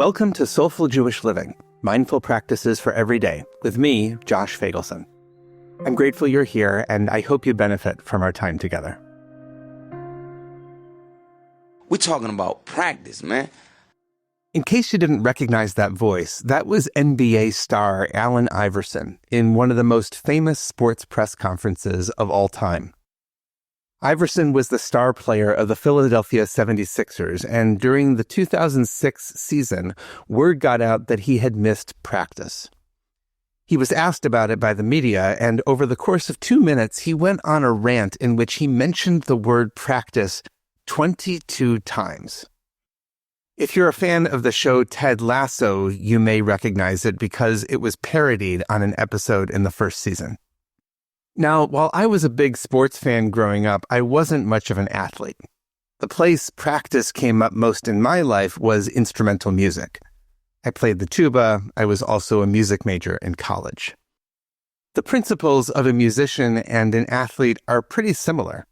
Welcome to Soulful Jewish Living, Mindful Practices for Every Day, with me, Josh Feigelson. I'm grateful you're here, and I hope you benefit from our time together. We're talking about practice, man. In case you didn't recognize that voice, that was NBA star Allen Iverson in one of the most famous sports press conferences of all time. Iverson was the star player of the Philadelphia 76ers, and during the 2006 season, word got out that he had missed practice. He was asked about it by the media, and over the course of 2 minutes, he went on a rant in which he mentioned the word practice 22 times. If you're a fan of the show Ted Lasso, you may recognize it because it was parodied on an episode in the first season. Now, while I was a big sports fan growing up, I wasn't much of an athlete. The place practice came up most in my life was instrumental music. I played the tuba. I was also a music major in college. The principles of a musician and an athlete are pretty similar.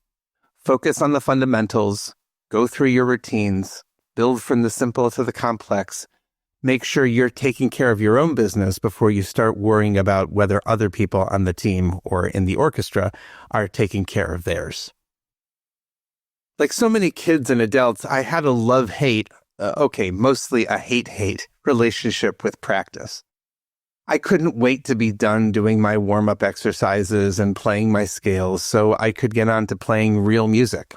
Focus on the fundamentals, go through your routines, build from the simple to the complex. Make sure you're taking care of your own business before you start worrying about whether other people on the team or in the orchestra are taking care of theirs. Like so many kids and adults, I had a love-hate, mostly a hate-hate relationship with practice. I couldn't wait to be done doing my warm-up exercises and playing my scales so I could get on to playing real music.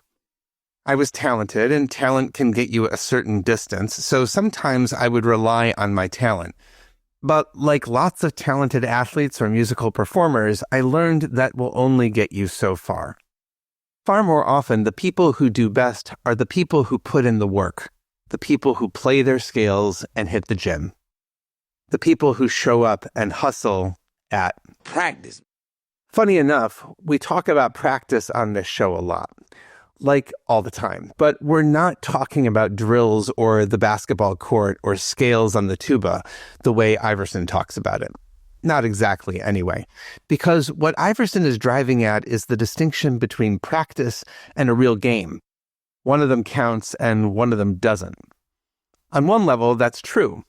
I was talented, and talent can get you a certain distance, so sometimes I would rely on my talent. But like lots of talented athletes or musical performers, I learned that will only get you so far. Far more often, the people who do best are the people who put in the work, the people who play their scales and hit the gym, the people who show up and hustle at Practice. Funny enough, we talk about practice on this show a lot. Like all the time, but we're not talking about drills or the basketball court or scales on the tuba the way Iverson talks about it. Not exactly, anyway, because what Iverson is driving at is the distinction between practice and a real game. One of them counts and one of them doesn't. On one level, that's true.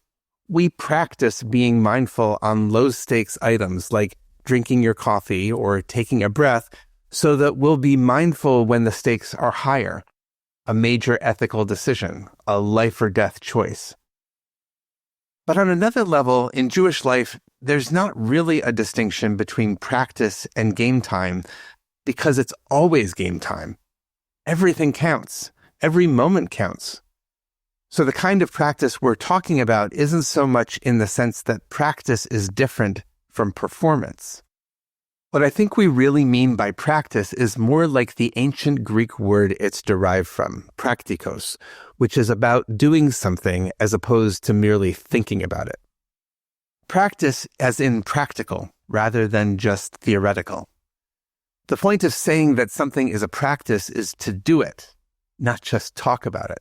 We practice being mindful on low-stakes items like drinking your coffee or taking a breath, so that we'll be mindful when the stakes are higher, a major ethical decision, a life or death choice. But on another level, in Jewish life, there's not really a distinction between practice and game time because it's always game time. Everything counts. Every moment counts. So the kind of practice we're talking about isn't so much in the sense that practice is different from performance. What I think we really mean by practice is more like the ancient Greek word it's derived from, praktikos, which is about doing something as opposed to merely thinking about it. Practice as in practical, rather than just theoretical. The point of saying that something is a practice is to do it, not just talk about it.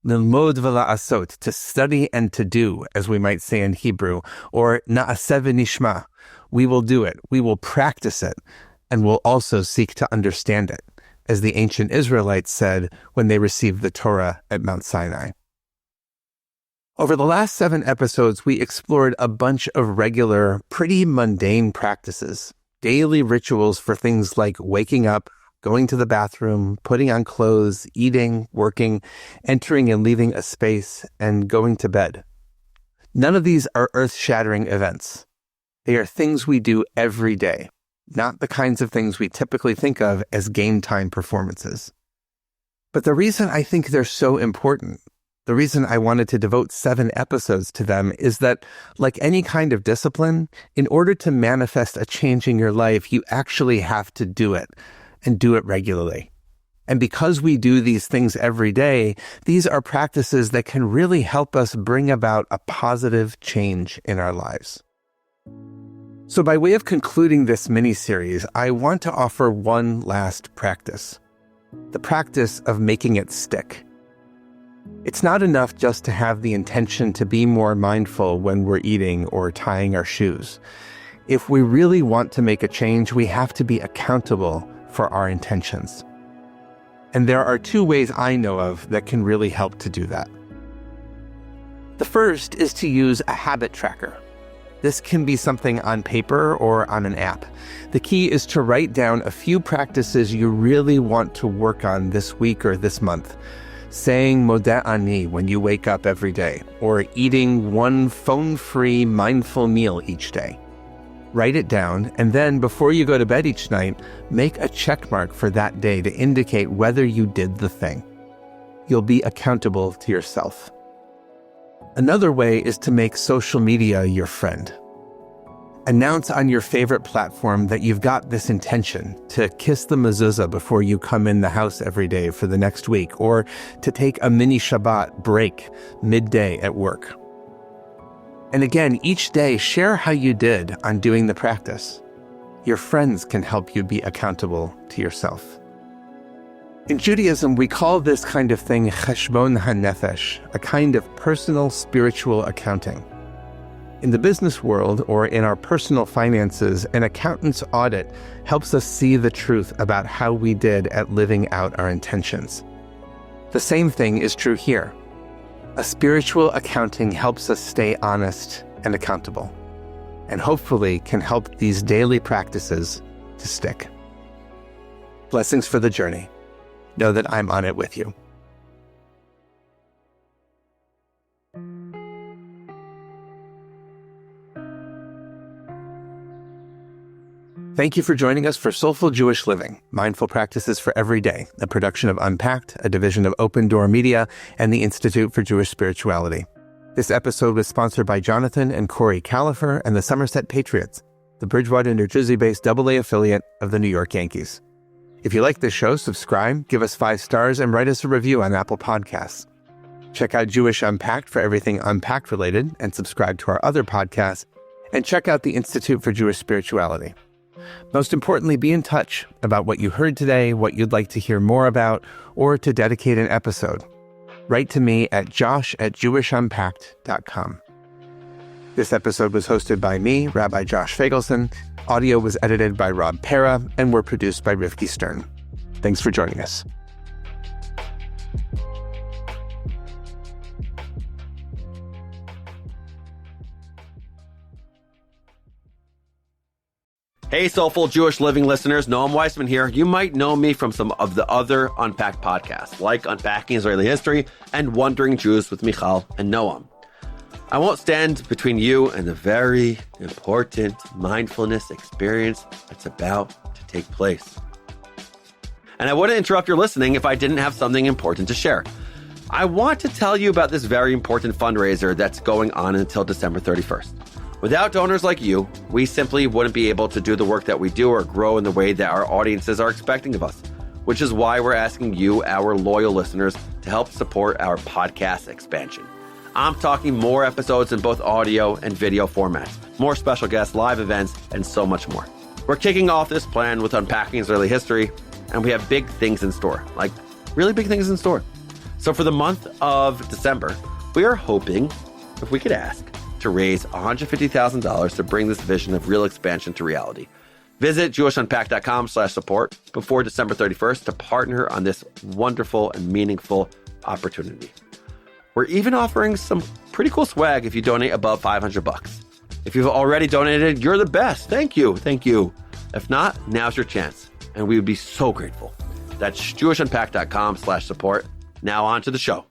Lilmod v'la'asot, to study and to do, as we might say in Hebrew, or na'aseh v'nishma. We will do it, we will practice it, and we'll also seek to understand it, as the ancient Israelites said when they received the Torah at Mount Sinai. Over the last 7 episodes, we explored a bunch of regular, pretty mundane practices, daily rituals for things like waking up, going to the bathroom, putting on clothes, eating, working, entering and leaving a space, and going to bed. None of these are earth-shattering events. They are things we do every day, not the kinds of things we typically think of as game time performances. But the reason I think they're so important, the reason I wanted to devote 7 episodes to them is that, like any kind of discipline, in order to manifest a change in your life, you actually have to do it, and do it regularly. And because we do these things every day, these are practices that can really help us bring about a positive change in our lives. So by way of concluding this mini-series, I want to offer one last practice. The practice of making it stick. It's not enough just to have the intention to be more mindful when we're eating or tying our shoes. If we really want to make a change, we have to be accountable for our intentions. And there are 2 ways I know of that can really help to do that. The first is to use a habit tracker. This can be something on paper or on an app. The key is to write down a few practices you really want to work on this week or this month. Saying Modeh Ani when you wake up every day, or eating one phone-free mindful meal each day. Write it down, and then before you go to bed each night, make a check mark for that day to indicate whether you did the thing. You'll be accountable to yourself. Another way is to make social media your friend. Announce on your favorite platform that you've got this intention to kiss the mezuzah before you come in the house every day for the next week, or to take a mini Shabbat break midday at work. And again, each day, share how you did on doing the practice. Your friends can help you be accountable to yourself. In Judaism, we call this kind of thing cheshbon hanefesh, a kind of personal spiritual accounting. In the business world, or in our personal finances, an accountant's audit helps us see the truth about how we did at living out our intentions. The same thing is true here. A spiritual accounting helps us stay honest and accountable, and hopefully can help these daily practices to stick. Blessings for the journey. Know that I'm on it with you. Thank you for joining us for Soulful Jewish Living, Mindful Practices for Every Day, a production of Unpacked, a division of OpenDor Media and the Institute for Jewish Spirituality. This episode was sponsored by Jonathan and Corey Califer and the Somerset Patriots, the Bridgewater, New Jersey-based AA affiliate of the New York Yankees. If you like this show, subscribe, give us 5 stars, and write us a review on Apple Podcasts. Check out Jewish Unpacked for everything Unpacked related, and subscribe to our other podcasts, and check out the Institute for Jewish Spirituality. Most importantly, be in touch about what you heard today, what you'd like to hear more about, or to dedicate an episode. Write to me at josh@jewishunpacked.com. This episode was hosted by me, Rabbi Josh Feigelson. Audio was edited by Rob Pera, and were produced by Rivki Stern. Thanks for joining us. Hey, Soulful Jewish Living listeners, Noam Weissman here. You might know me from some of the other Unpacked podcasts, like Unpacking Israeli History and Wandering Jews with Michal and Noam. I won't stand between you and the very important mindfulness experience that's about to take place. And I wouldn't interrupt your listening if I didn't have something important to share. I want to tell you about this very important fundraiser that's going on until December 31st. Without donors like you, we simply wouldn't be able to do the work that we do or grow in the way that our audiences are expecting of us, which is why we're asking you, our loyal listeners, to help support our podcast expansion. I'm talking more episodes in both audio and video formats, more special guests, live events, and so much more. We're kicking off this plan with Unpacking Israeli History, and we have big things in store, like really big things in store. So for the month of December, we are hoping, if we could ask, to raise $150,000 to bring this vision of real expansion to reality. Visit jewishunpacked.com/support before December 31st to partner on this wonderful and meaningful opportunity. We're even offering some pretty cool swag if you donate above $500. If you've already donated, you're the best. Thank you. Thank you. If not, now's your chance, and we would be so grateful. That's jewishunpacked.com/support. Now on to the show.